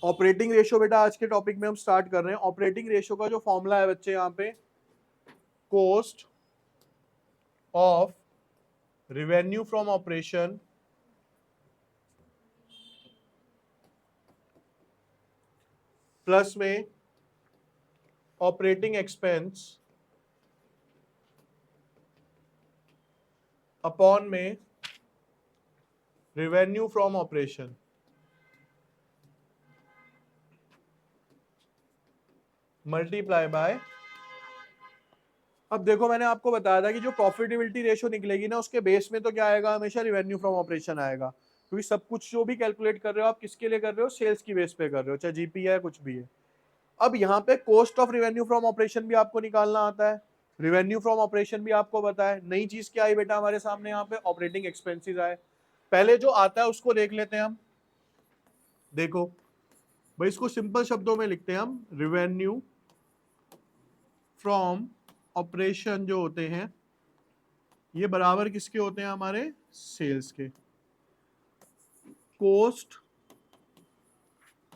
Operating ratio बेटा आज के टॉपिक में हम स्टार्ट कर रहे हैं। ऑपरेटिंग रेशियो का जो फॉर्मूला है बच्चे यहाँ पे, cost of revenue from operation plus में ऑपरेटिंग एक्सपेंस अपॉन में revenue from operation multiply by. अब देखो मैंने आपको बताया था कि जो प्रॉफिटेबिलिटी रेशियो निकलेगी ना, उसके बेस में तो क्या आएगा, हमेशा रेवेन्यू फ्रॉम ऑपरेशन आएगा, क्योंकि सब कुछ जो भी कैलकुलेट कर रहे हो आप किसके लिए कर रहे हो, सेल्स की बेस पे कर रहे हो, चाहे जीपी है कुछ भी है। अब यहाँ पे cost of revenue from operation भी आपको निकालना आता है, रेवेन्यू फ्रॉम ऑपरेशन भी आपको पता है। नई चीज क्या आई बेटा हमारे सामने, यहाँ पे ऑपरेटिंग एक्सपेंसेस आए। पहले जो आता है उसको देख लेते हैं हम। देखो भाई, इसको सिंपल शब्दों में लिखते हैं हम, रेवेन्यू फ्रॉम ऑपरेशन जो होते हैं ये बराबर किसके होते हैं, हमारे सेल्स के। Cost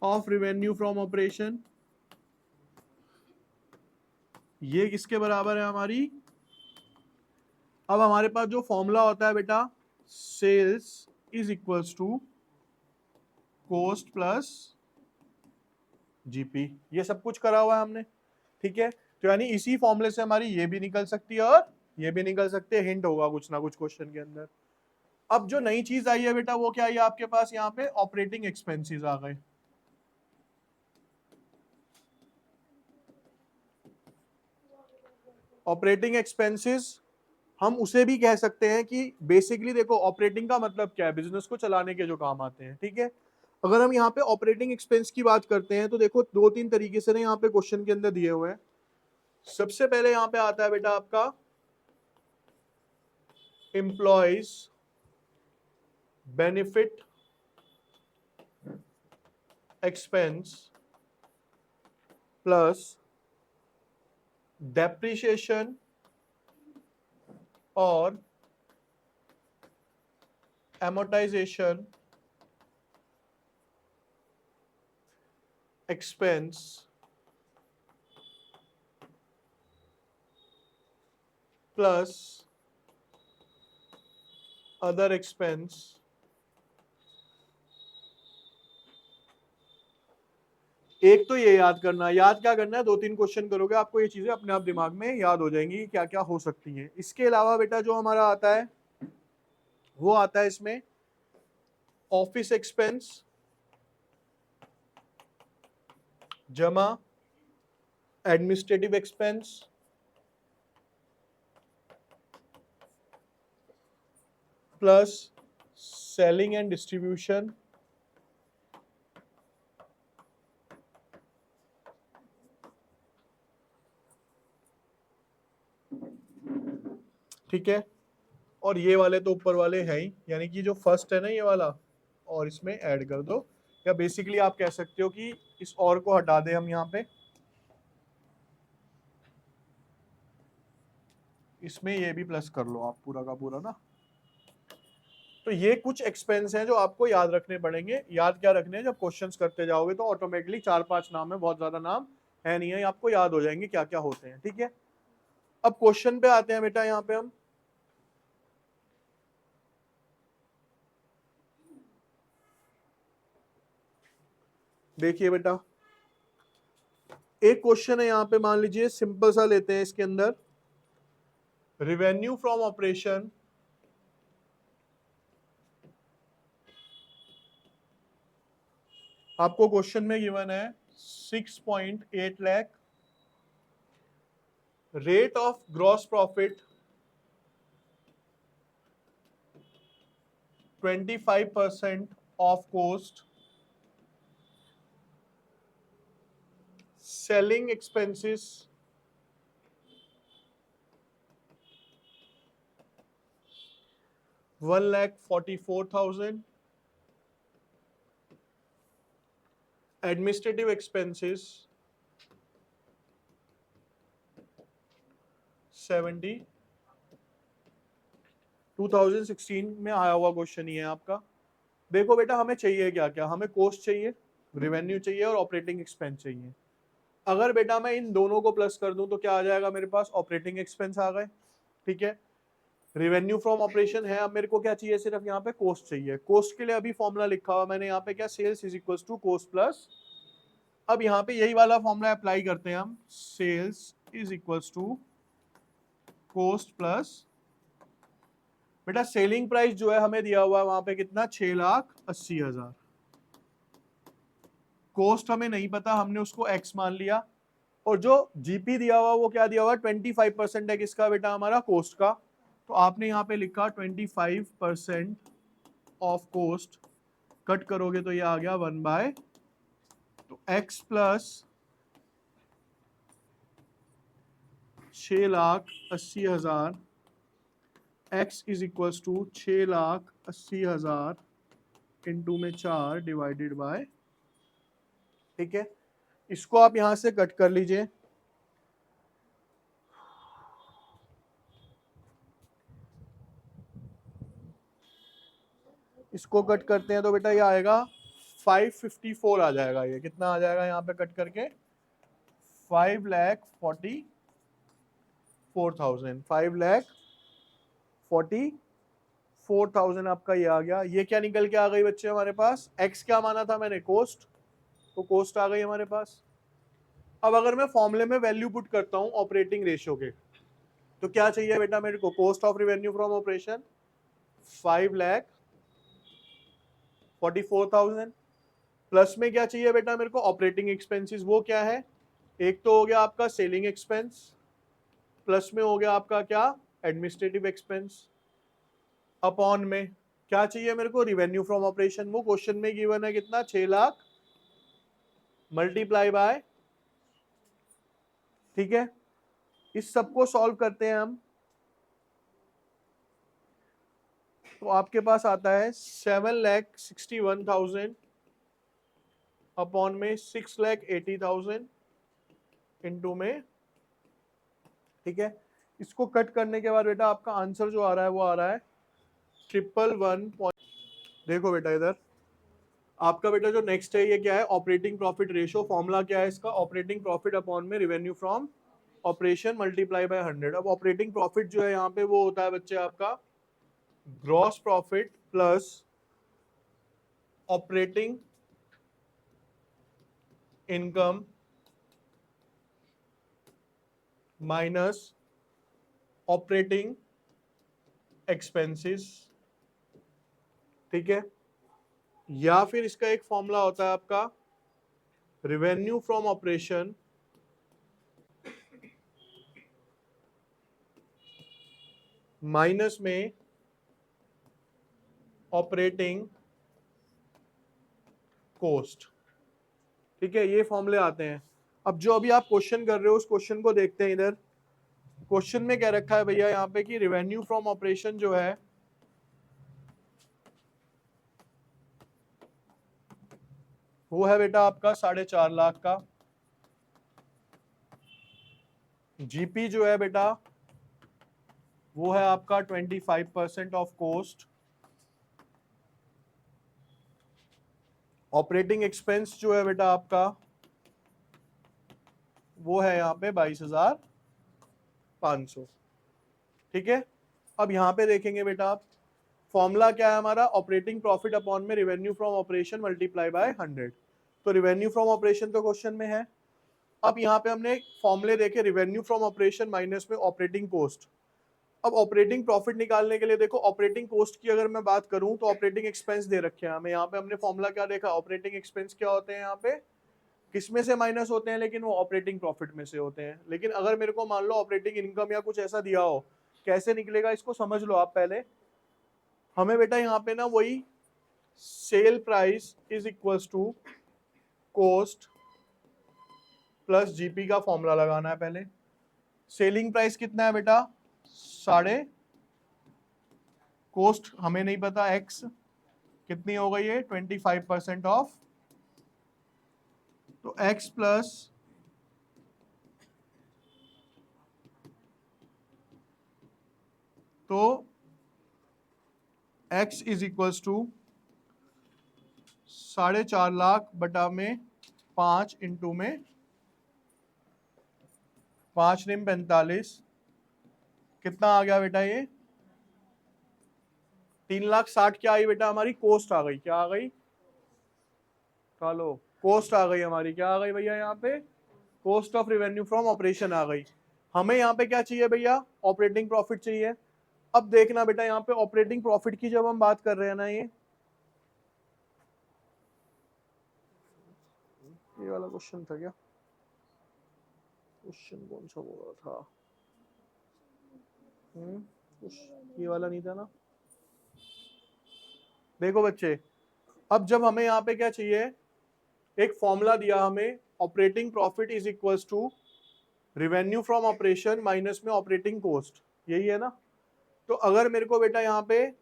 of revenue from operation ये किसके बराबर है, हमारी। अब हमारे पास जो फॉर्मूला होता है बेटा, sales is equals to cost plus GP, ये सब कुछ करा हुआ है हमने, ठीक है। तो यानी इसी फॉर्मूले से हमारी ये भी निकल सकती है और ये भी निकल सकते हैं, हिंट होगा कुछ ना कुछ क्वेश्चन के अंदर। अब जो नई चीज आई है बेटा वो क्या आई है आपके पास, यहाँ पे ऑपरेटिंग एक्सपेंसेस आ गए। ऑपरेटिंग एक्सपेंसेस हम उसे भी कह सकते हैं कि बेसिकली देखो ऑपरेटिंग का मतलब क्या है, बिजनेस को चलाने के जो काम आते हैं, ठीक है। अगर हम यहाँ पे ऑपरेटिंग एक्सपेंस की बात करते हैं तो देखो दो तीन तरीके से ना यहाँ पे क्वेश्चन के अंदर दिए हुए हैं। सबसे पहले यहाँ पे आता है बेटा आपका employees benefit expense plus depreciation और amortization expense plus other expense एक तो ये याद करना, याद क्या करना है, दो तीन क्वेश्चन करोगे आपको ये चीजें अपने आप दिमाग में याद हो जाएंगी क्या क्या हो सकती हैं। इसके अलावा बेटा जो हमारा आता है वो आता है इसमें ऑफिस एक्सपेंस जमा administrative expense plus selling and distribution ठीक है। और ये वाले तो ऊपर वाले हैं ही, यानी कि जो फर्स्ट है ना ये वाला, और इसमें ऐड कर दो, या बेसिकली आप कह सकते हो कि इस और को हटा दें हम यहाँ पे, इसमें ये भी प्लस कर लो आप पूरा का पूरा ना। तो ये कुछ एक्सपेंस हैं जो आपको याद रखने पड़ेंगे। याद क्या रखने हैं, जब क्वेश्चंस करते जाओगे तो ऑटोमेटिकली 4-5 नाम है, बहुत ज्यादा नाम है नहीं है, आपको याद हो जाएंगे क्या क्या होते हैं, ठीक है। अब क्वेश्चन पे आते हैं बेटा, यहाँ पे हम देखिए बेटा, एक क्वेश्चन है यहाँ पे, मान लीजिए सिंपल सा लेते हैं इसके अंदर, रेवेन्यू फ्रॉम ऑपरेशन आपको क्वेश्चन में गिवन है 6.8 lakh, rate of gross profit 25% of cost, selling expenses 1,44,000, administrative expenses 70। 2016 में आया हुआ क्वेश्चन ही है आपका। देखो बेटा हमें चाहिए क्या क्या, हमें कॉस्ट चाहिए, रेवेन्यू चाहिए और ऑपरेटिंग एक्सपेंस चाहिए। अगर बेटा मैं इन दोनों को प्लस कर दूं तो क्या आ जाएगा मेरे पास, ऑपरेटिंग एक्सपेंस आ गए, ठीक है। रेवेन्यू फ्रॉम ऑपरेशन है, अब मेरे को क्या चाहिए, सिर्फ यहाँ पे कोस्ट चाहिए। कोस्ट के लिए अभी फॉर्मूला लिखा हुआ मैंने यहाँ पे, क्या, sales is equal to cost plus, अब यहाँ पे यही वाला फॉर्मूला अप्लाई करते हैं हम, sales is equal to cost plus, बेटा सेलिंग प्राइस जो है हमें दिया हुआ है वहां पे कितना, 6,80,000। कोस्ट हमें नहीं पता, हमने उसको एक्स मान लिया, और जो जीपी दिया हुआ वो क्या दिया हुआ, 25% है किसका बेटा, हमारा कोस्ट का। तो आपने यहाँ पे लिखा 25% ऑफ कोस्ट, कट करोगे तो ये आ गया 1/, तो x plus 6,80,000, x is equal to 6,80,000 into में 4 डिवाइडेड बाय, ठीक है। इसको आप यहां से कट कर लीजिए, इसको कट करते हैं तो बेटा ये आएगा 554 आ जाएगा, ये कितना आ जाएगा यहाँ पे कट करके, 5,44,000, 5,44,000 आपका ये आ गया। ये क्या निकल के आ गई बच्चे हमारे पास, x क्या माना था मैंने, कोस्ट, तो कोस्ट आ गई हमारे पास। अब अगर मैं फॉर्मूले में वैल्यू पुट करता हूं ऑपरेटिंग रेशियो के, तो क्या चाहिए बेटा मेरे को, cost of revenue from operation 5,44,000, plus में क्या चाहिए बेटा मेरे को, ऑपरेटिंग एक्सपेंसेस, वो क्या है, एक तो हो गया आपका सेलिंग एक्सपेंस, प्लस में हो गया आपका क्या, एडमिनिस्ट्रेटिव एक्सपेंस, अपॉन में क्या चाहिए मेरे को, रिवेन्यू फ्रॉम ऑपरेशन, वो क्वेश्चन में गिवन है कितना, 6 लाख मल्टीप्लाई बाय, ठीक है। इस सबको सॉल्व करते हैं हम, तो आपके पास आता है 7,61,000 अपॉन में 6,80,000 इंटू में, ठीक है। इसको कट करने के बाद बेटा आपका आंसर जो आ रहा है वो आ रहा है 111. देखो बेटा इधर आपका बेटा जो नेक्स्ट है ये क्या है, ऑपरेटिंग प्रॉफिट रेशियो, फॉर्मूला क्या है इसका, ऑपरेटिंग प्रॉफिट अपॉन में revenue from operation multiply by 100। अब ऑपरेटिंग प्रॉफिट जो है यहाँ पे वो होता है बच्चे आपका gross profit plus operating income minus operating expenses, ठीक है। या फिर इसका एक फॉर्मूला होता है आपका रेवेन्यू फ्रॉम ऑपरेशन माइनस में ऑपरेटिंग कोस्ट, ठीक है। ये फॉर्मूले आते हैं। अब जो अभी आप क्वेश्चन कर रहे हो उस क्वेश्चन को देखते हैं। इधर क्वेश्चन में क्या रखा है भैया यहाँ पे कि रेवेन्यू फ्रॉम ऑपरेशन जो है वो है बेटा आपका 4.5 लाख का, जीपी जो है बेटा वो है आपका 25% ऑफ कोस्ट, ऑपरेटिंग एक्सपेंस जो है बेटा आपका वो है यहाँ पे 22,500, ठीक है। अब यहाँ पे देखेंगे बेटा आप, फॉर्मूला क्या है हमारा, ऑपरेटिंग प्रॉफिट अपॉन में revenue from operation multiply by 100। तो रेवेन्यू फ्रॉम ऑपरेशन तो क्वेश्चन में है। अब यहाँ पे हमने फॉर्मूले देखे, रेवेन्यू फ्रॉम ऑपरेशन माइनस में ऑपरेटिंग कोस्ट। अब ऑपरेटिंग प्रॉफिट निकालने के लिए देखो, ऑपरेटिंग कोस्ट की अगर मैं बात करूं तो ऑपरेटिंग एक्सपेंस दे रखे हैं हमें। यहाँ पे हमने फॉर्मूला क्या देखा, ऑपरेटिंग एक्सपेंस क्या होते हैं यहाँ पे, किस में से माइनस होते हैं, लेकिन वो ऑपरेटिंग प्रॉफिट में से होते हैं। लेकिन अगर मेरे को मान लो ऑपरेटिंग इनकम या कुछ ऐसा दिया हो, कैसे निकलेगा इसको समझ लो आप पहले। हमें बेटा यहाँ पे ना वही sale price is equals to cost plus GP का फॉर्मूला लगाना है पहले। सेलिंग प्राइस कितना है बेटा, 3.5, कोस्ट हमें नहीं पता एक्स कितनी हो गई है, 25% ऑफ, तो एक्स प्लस तो x is equals to 4.5 lakh बटा में 5 इंटू में 5 निम 45, कितना आ गया बेटा ये 3,60,000 क्या आई बेटा हमारी कोस्ट आ गई, क्या आ गई लो कोस्ट आ गई हमारी, क्या आ गई भैया यहाँ पे cost of revenue from operation आ गई। हमें यहाँ पे क्या चाहिए भैया ऑपरेटिंग प्रॉफिट चाहिए। अब देखना बेटा यहाँ पे ऑपरेटिंग प्रॉफिट की जब हम बात कर रहे हैं ना, ये वाला क्वेश्चन था क्या, क्वेश्चन कौन सा बोल रहा था, ये वाला नहीं था ना। देखो बच्चे, अब जब हमें यहाँ पे क्या चाहिए, एक फॉर्मूला दिया हमें, operating profit is equals to revenue from operation minus में ऑपरेटिंग कॉस्ट, यही है ना। तो अगर मेरे को बेटा यहाँ पे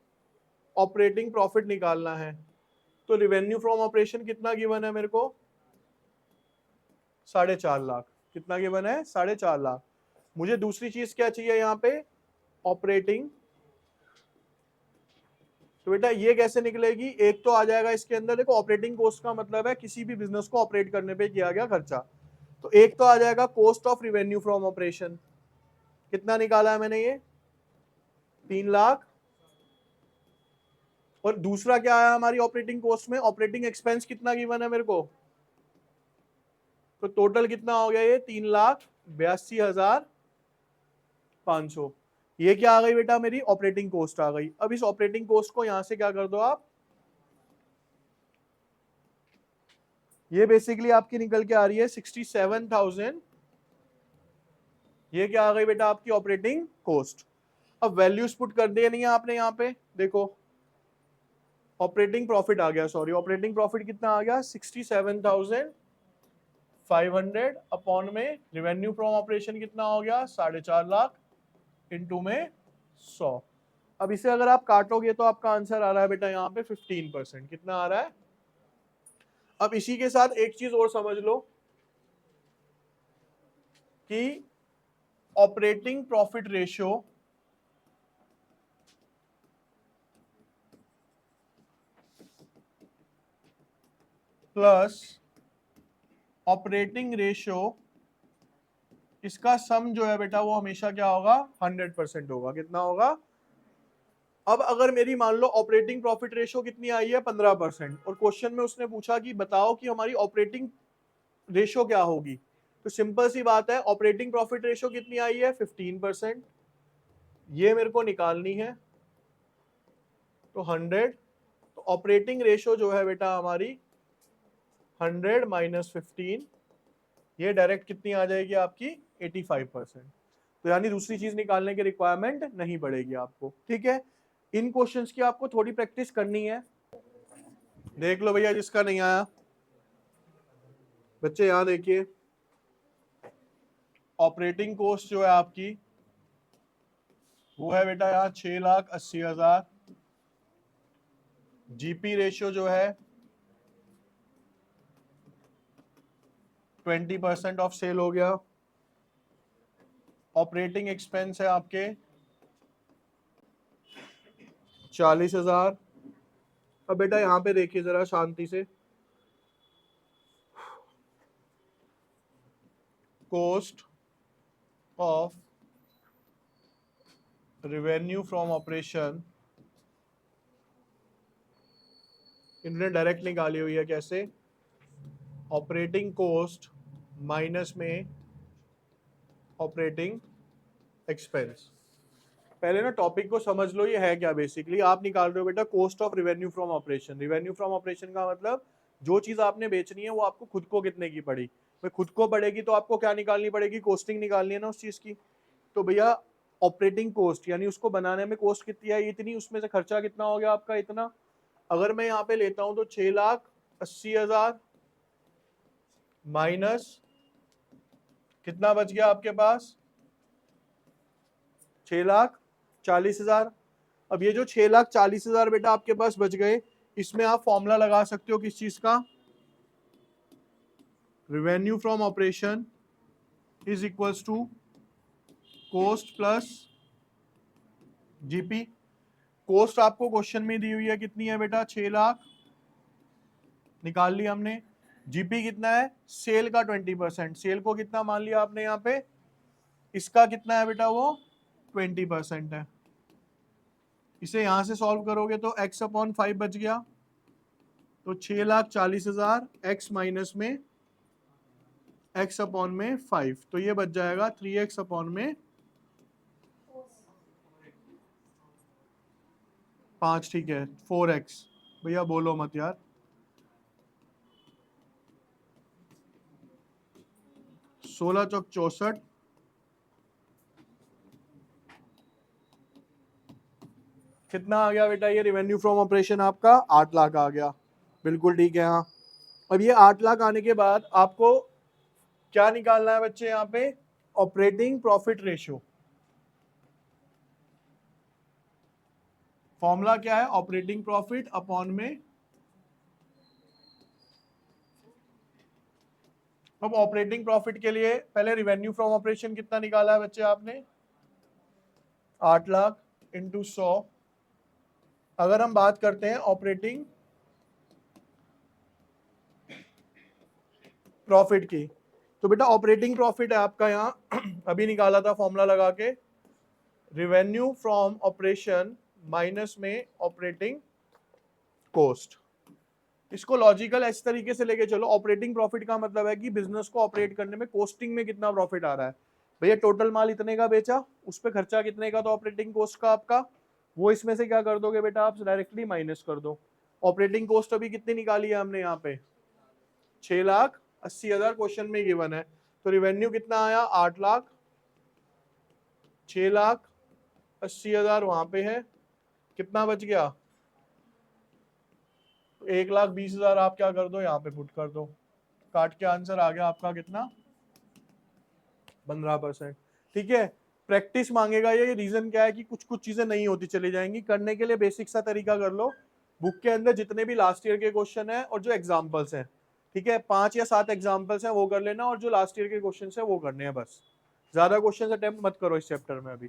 ऑपरेटिंग प्रॉफिट निकालना है तो रिवेन्यू फ्रॉम ऑपरेशन कितना गिवन है मेरे को 4.5 लाख, कितना गिवन है 4.5 लाख। मुझे दूसरी चीज क्या चाहिए यहाँ पे ऑपरेटिंग, तो बेटा ये कैसे निकलेगी, एक तो आ जाएगा इसके अंदर, देखो ऑपरेटिंग कॉस्ट का मतलब है किसी भी बिजनेस को ऑपरेट करने पे किया गया खर्चा, तो एक तो आ जाएगा cost of revenue from operation, कितना निकाला है मैंने ये 3 लाख, और दूसरा क्या आया हमारी ऑपरेटिंग कॉस्ट में, ऑपरेटिंग एक्सपेंस कितना गिवन है मेरे को, तो टोटल कितना हो गया ये 3,82,500, ये क्या आ गई बेटा मेरी ऑपरेटिंग कॉस्ट आ गई। अब इस ऑपरेटिंग कॉस्ट को यहां से क्या कर दो आप, ये बेसिकली आपकी निकल के आ रही है 67,000, ये क्या आ गई बेटा आपकी ऑपरेटिंग कॉस्ट। अब वैल्यूज पुट कर दिए नहीं है आपने यहाँ पे, देखो ऑपरेटिंग प्रॉफिट आ गया, सॉरी ऑपरेटिंग प्रॉफिट कितना आ गया 67,500 अपॉन में रिवेन्यू फ्रॉम ऑपरेशन कितना हो गया 4.5 लाख इंटू में 100। अब इसे अगर आप काटोगे तो आपका आंसर आ रहा है बेटा यहाँ पे 15%, कितना आ रहा है। अब इसी के साथ एक चीज और समझ लो कि operating profit ratio plus operating ratio, इसका सम जो है बेटा वो हमेशा क्या होगा 100% होगा, कितना होगा। अब अगर मेरी मान लो ऑपरेटिंग प्रॉफिट रेशियो कितनी आई है 15%, और क्वेश्चन में उसने पूछा कि बताओ कि हमारी ऑपरेटिंग रेशियो क्या होगी, तो सिंपल सी बात है ऑपरेटिंग प्रॉफिट रेशियो कितनी आई है 15%, ये मेरे को निकालनी है, तो 100, तो ऑपरेटिंग रेशियो जो है बेटा हमारी 100 माइनस 15, ये डायरेक्ट कितनी आ जाएगी आपकी 85%, तो यानी दूसरी चीज निकालने की रिक्वायरमेंट नहीं पड़ेगी आपको, ठीक है। इन क्वेश्चंस की आपको थोड़ी प्रैक्टिस करनी है, देख लो भैया जिसका नहीं आया बच्चे यहां देखिए, ऑपरेटिंग कॉस्ट जो है आपकी वो है बेटा यहाँ 6,80,000, जीपी रेशियो जो है 20% ऑफ सेल हो गया, ऑपरेटिंग एक्सपेंस है आपके 40,000। अब बेटा यहाँ पे देखिए जरा शांति से, cost of revenue from operation इन्होंने डायरेक्ट निकाली हुई है, कैसे ऑपरेटिंग कॉस्ट माइनस में ऑपरेटिंग एक्सपेंस। पहले ना टॉपिक को समझ लो, ये है क्या बेसिकली, आप निकाल रहे हो बेटा cost of revenue from operation, revenue from operation का मतलब जो चीज आपने बेचनी है वो आपको खुद को कितने की पड़ी, भाई खुद को पड़ेगी तो आपको क्या निकालनी पड़ेगी, कॉस्टिंग निकालनी है ना उस चीज की, तो भैया ऑपरेटिंग कॉस्ट यानी उसको बनाने में कॉस्ट कितनी आई इतनी, उसमें से खर्चा कितना हो गया आपका इतना। अगर मैं यहाँ पे लेता हूँ तो 6,80,000 माइनस कितना बच गया आपके पास 6,40,000। अब ये जो 6,40,000 बेटा आपके पास बच गए, इसमें आप फॉर्मूला लगा सकते हो किस चीज का, revenue from operation is equals to cost plus GP. Cost आपको क्वेश्चन में दी हुई है कितनी है बेटा 6 लाख, निकाल लिया हमने। जीपी कितना है, सेल का 20%, सेल को कितना मान लिया आपने यहाँ पे, इसका कितना है बेटा, वो 20% है। इसे यहां से सॉल्व करोगे तो x अपॉन 5 बच गया, तो 6,40,000 x माइनस में x अपॉन में 5, तो ये बच जाएगा 3x अपॉन में 5, ठीक है 4x। भैया बोलो मत यार, 16 चौक 64, कितना आ गया बेटा ये रिवेन्यू फ्रॉम ऑपरेशन आपका, 8 लाख आ गया। बिल्कुल ठीक है। हाँ, अब ये 8 लाख आने के बाद आपको क्या निकालना है बच्चे यहाँ पे, ऑपरेटिंग प्रॉफिट रेशियो। फॉर्मूला क्या है, ऑपरेटिंग प्रॉफिट अपॉन में, अब ऑपरेटिंग प्रॉफिट के लिए पहले रिवेन्यू फ्रॉम ऑपरेशन कितना निकाला है बच्चे आपने, 8 लाख इंटू 100। अगर हम बात करते हैं ऑपरेटिंग प्रॉफिट की, तो बेटा ऑपरेटिंग प्रॉफिट है आपका यहाँ अभी निकाला था फॉर्मूला लगा के, रिवेन्यू फ्रॉम ऑपरेशन माइनस में ऑपरेटिंग कॉस्ट। इसको लॉजिकल इस तरीके से लेके चलो, ऑपरेटिंग प्रॉफिट का मतलब है कि बिजनेस को ऑपरेट करने में कॉस्टिंग में कितना प्रॉफिट आ रहा है। भैया टोटल माल इतने का बेचा, उस पर खर्चा कितने का, तो ऑपरेटिंग कॉस्ट का आपका, वो इसमें से क्या कर दोगे बेटा आप, डायरेक्टली माइनस कर दो। ऑपरेटिंग कॉस्ट अभी कितनी निकाली है हमने यहाँ पे, 6,80,000 क्वेश्चन में गिवन है, तो रिवेन्यू कितना आया 8 लाख, 6,80,000 वहां पे है, कितना बच गया, 1,20,000 आप क्या कर दो यहाँ पे पुट कर दो, काट के आंसर आ गया आपका कितना, 15%। ठीक है, प्रैक्टिस मांगेगा ये, रीजन क्या है कि कुछ कुछ चीजें नहीं होती चली जाएंगी, करने के लिए बेसिक सा तरीका कर लो, बुक के अंदर जितने भी लास्ट ईयर के क्वेश्चन है और जो एग्जाम्पल्स हैं, ठीक है 5 या 7 एग्जाम्पल्स हैं वो कर लेना, और जो लास्ट ईयर के क्वेश्चन है वो करने हैं बस, ज्यादा क्वेश्चन अटेम्प्ट मत करो इस चैप्टर में अभी।